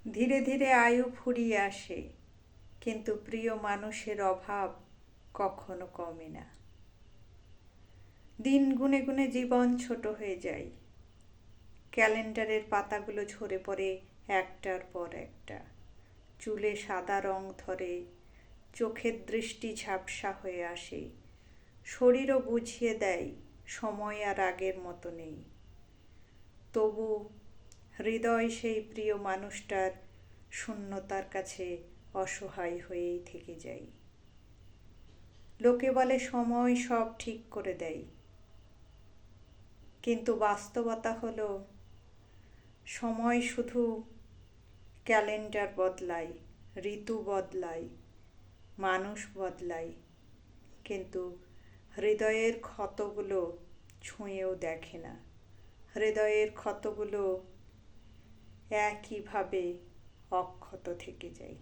ধীরে ধীরে আয়ু ফুরিয়ে আসে, কিন্তু প্রিয় মানুষের অভাব কখনো কমে না। দিন গুনে গুনে জীবন ছোট হয়ে যায়, ক্যালেন্ডারের পাতাগুলো ঝরে পড়ে একটার পর একটা। চুলে সাদা রং ধরে, চোখের দৃষ্টি ঝাপসা হয়ে আসে, শরীরও বুঝিয়ে দেয় সময় আর আগের মতো নেই। তবু হৃদয় সেই প্রিয় মানুষটার শূন্যতার কাছে অসহায় হয়েই থেকে যায়। লোকে বলে সময় সব ঠিক করে দেয়, কিন্তু বাস্তবতা হলো সময় শুধু ক্যালেন্ডার বদলায়, ঋতু বদলায়, মানুষ বদলায়, কিন্তু হৃদয়ের ক্ষতগুলো ছুঁয়েও দেখে না। হৃদয়ের ক্ষতগুলো একইভাবে অক্ষত থেকে যায়।